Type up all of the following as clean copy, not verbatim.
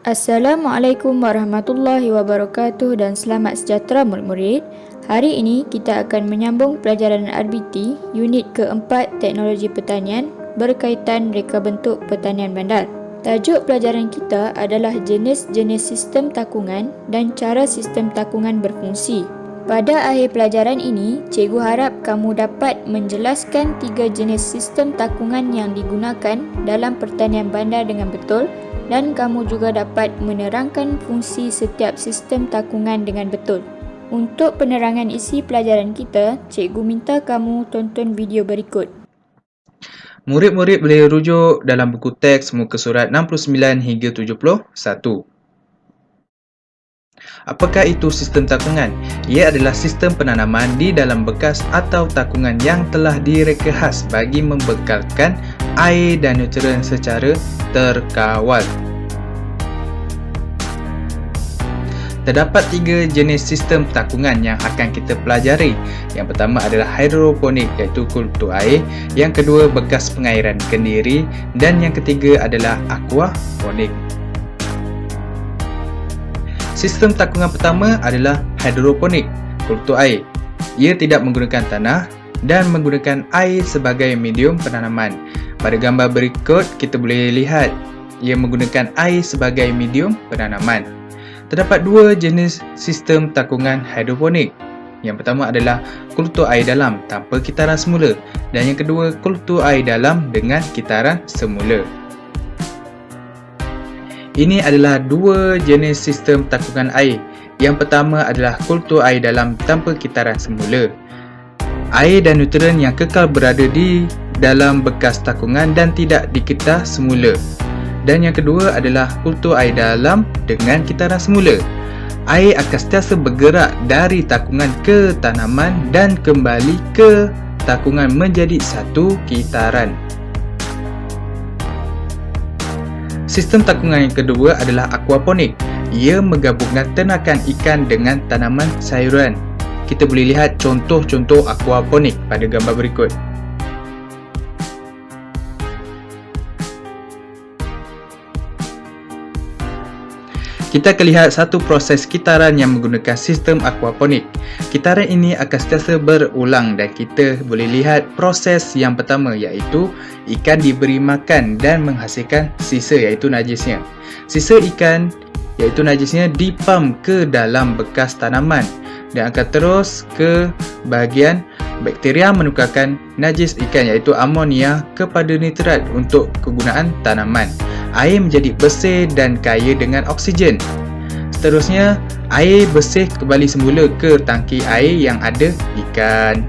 Assalamualaikum warahmatullahi wabarakatuh dan selamat sejahtera murid-murid. Hari ini kita akan menyambung pelajaran RBT unit keempat Teknologi Pertanian berkaitan reka bentuk pertanian bandar. Tajuk pelajaran kita adalah jenis-jenis sistem takungan dan cara sistem takungan berfungsi. Pada akhir pelajaran ini, cikgu harap kamu dapat menjelaskan 3 jenis sistem takungan yang digunakan dalam pertanian bandar dengan betul dan kamu juga dapat menerangkan fungsi setiap sistem takungan dengan betul. Untuk penerangan isi pelajaran kita, cikgu minta kamu tonton video berikut. Murid-murid boleh rujuk dalam buku teks muka surat 69 hingga 71. Apakah itu sistem takungan? Ia adalah sistem penanaman di dalam bekas atau takungan yang telah direka khas bagi membekalkan air dan nutrien secara terkawal. Terdapat 3 jenis sistem takungan yang akan kita pelajari. Yang pertama adalah hidroponik iaitu kultur air, yang kedua bekas pengairan kendiri dan yang ketiga adalah aquaponik. Sistem takungan pertama adalah hidroponik, kultur air. Ia tidak menggunakan tanah dan menggunakan air sebagai medium penanaman. Pada gambar berikut kita boleh lihat ia menggunakan air sebagai medium penanaman. Terdapat 2 jenis sistem takungan hidroponik. Yang pertama adalah kultur air dalam tanpa kitaran semula dan yang kedua kultur air dalam dengan kitaran semula. Ini adalah 2 jenis sistem takungan air. Yang pertama adalah kultur air dalam tanpa kitaran semula. Air dan nutrien yang kekal berada di dalam bekas takungan dan tidak dikitar semula. Dan yang kedua adalah kultur air dalam dengan kitaran semula. Air akan sentiasa bergerak dari takungan ke tanaman dan kembali ke takungan menjadi satu kitaran. Sistem takungan yang kedua adalah aquaponik. Ia menggabungkan ternakan ikan dengan tanaman sayuran. Kita boleh lihat contoh-contoh aquaponik pada gambar berikut. Kita akan lihat satu proses kitaran yang menggunakan sistem aquaponik. Kitaran ini akan sentiasa berulang dan kita boleh lihat proses yang pertama iaitu ikan diberi makan dan menghasilkan sisa iaitu najisnya. Sisa ikan iaitu najisnya dipam ke dalam bekas tanaman dan akan terus ke bahagian bakteria menukarkan najis ikan iaitu amonia kepada nitrat untuk kegunaan tanaman. Air menjadi bersih dan kaya dengan oksigen. Seterusnya, air bersih kembali semula ke tangki air yang ada ikan.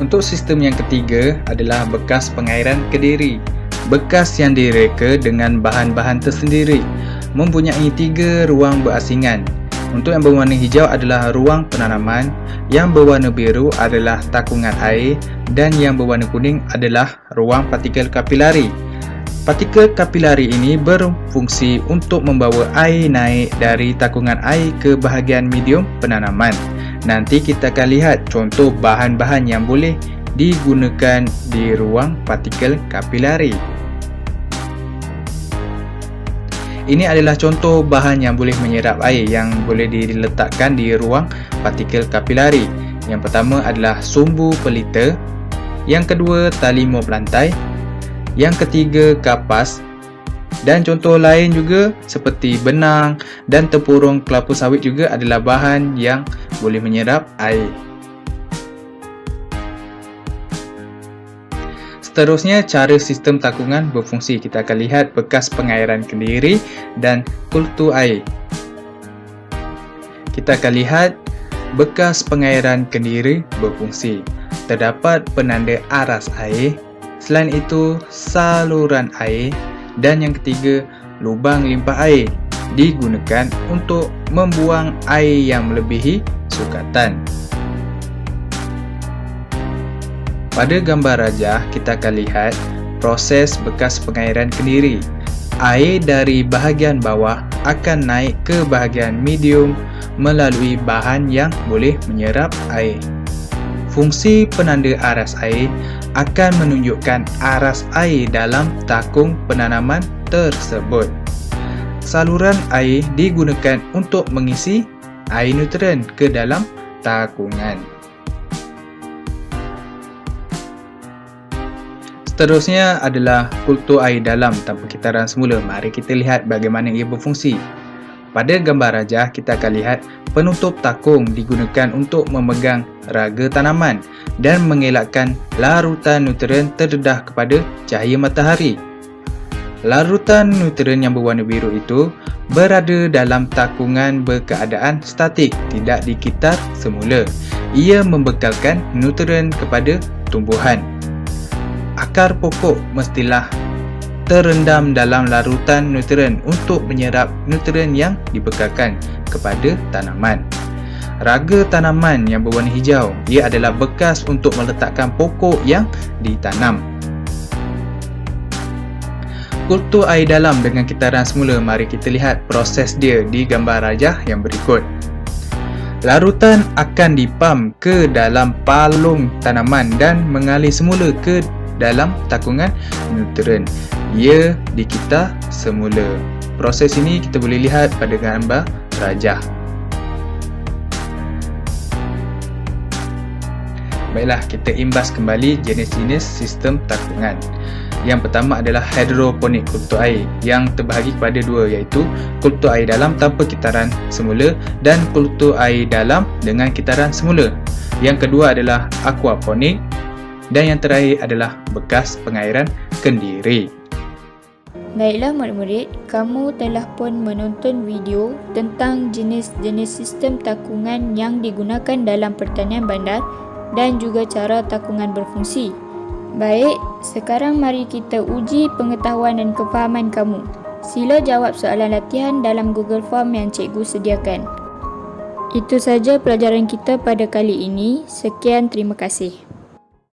Untuk sistem yang ketiga adalah bekas pengairan kediri. Bekas yang direka dengan bahan-bahan tersendiri, mempunyai 3 ruang berasingan. Untuk yang berwarna hijau adalah ruang penanaman, yang berwarna biru adalah takungan air dan yang berwarna kuning adalah ruang partikel kapilari. Partikel kapilari ini berfungsi untuk membawa air naik dari takungan air ke bahagian medium penanaman. Nanti kita akan lihat contoh bahan-bahan yang boleh digunakan di ruang partikel kapilari. Ini adalah contoh bahan yang boleh menyerap air yang boleh diletakkan di ruang partikel kapilari. Yang pertama adalah sumbu pelita, yang kedua tali mop lantai, yang ketiga kapas dan contoh lain juga seperti benang dan tempurung kelapa sawit juga adalah bahan yang boleh menyerap air. Seterusnya, cara sistem takungan berfungsi. Kita akan lihat bekas pengairan kendiri dan kultur air. Kita akan lihat bekas pengairan kendiri berfungsi. Terdapat penanda aras air, selain itu saluran air dan yang ketiga lubang limpah air digunakan untuk membuang air yang melebihi sukatan. Pada gambar rajah, kita akan lihat proses bekas pengairan kendiri. Air dari bahagian bawah akan naik ke bahagian medium melalui bahan yang boleh menyerap air. Fungsi penanda aras air akan menunjukkan aras air dalam takung penanaman tersebut. Saluran air digunakan untuk mengisi air nutrien ke dalam takungan. Seterusnya adalah kultur air dalam tanpa kitaran semula. Mari kita lihat bagaimana ia berfungsi. Pada gambar rajah, kita akan lihat penutup takung digunakan untuk memegang raga tanaman dan mengelakkan larutan nutrien terdedah kepada cahaya matahari. Larutan nutrien yang berwarna biru itu berada dalam takungan berkeadaan statik, tidak dikitar semula. Ia membekalkan nutrien kepada tumbuhan. Akar pokok mestilah terendam dalam larutan nutrien untuk menyerap nutrien yang dibekalkan kepada tanaman. Raga tanaman yang berwarna hijau, ia adalah bekas untuk meletakkan pokok yang ditanam. Kultur air dalam dengan kitaran semula, mari kita lihat proses dia di gambar rajah yang berikut. Larutan akan dipam ke dalam palung tanaman dan mengalir semula ke dalam takungan nutrien. Ia dikitar semula. Proses ini kita boleh lihat pada gambar rajah. Baiklah, kita imbas kembali jenis-jenis sistem takungan. Yang pertama adalah hidroponik kultur air yang terbahagi kepada dua, iaitu kultur air dalam tanpa kitaran semula dan kultur air dalam dengan kitaran semula. Yang kedua adalah aquaponik dan yang terakhir adalah bekas pengairan kendiri. Baiklah murid-murid, kamu telah pun menonton video tentang jenis-jenis sistem takungan yang digunakan dalam pertanian bandar dan juga cara takungan berfungsi. Baik, sekarang mari kita uji pengetahuan dan kefahaman kamu. Sila jawab soalan latihan dalam Google Form yang cikgu sediakan. Itu saja pelajaran kita pada kali ini. Sekian, terima kasih.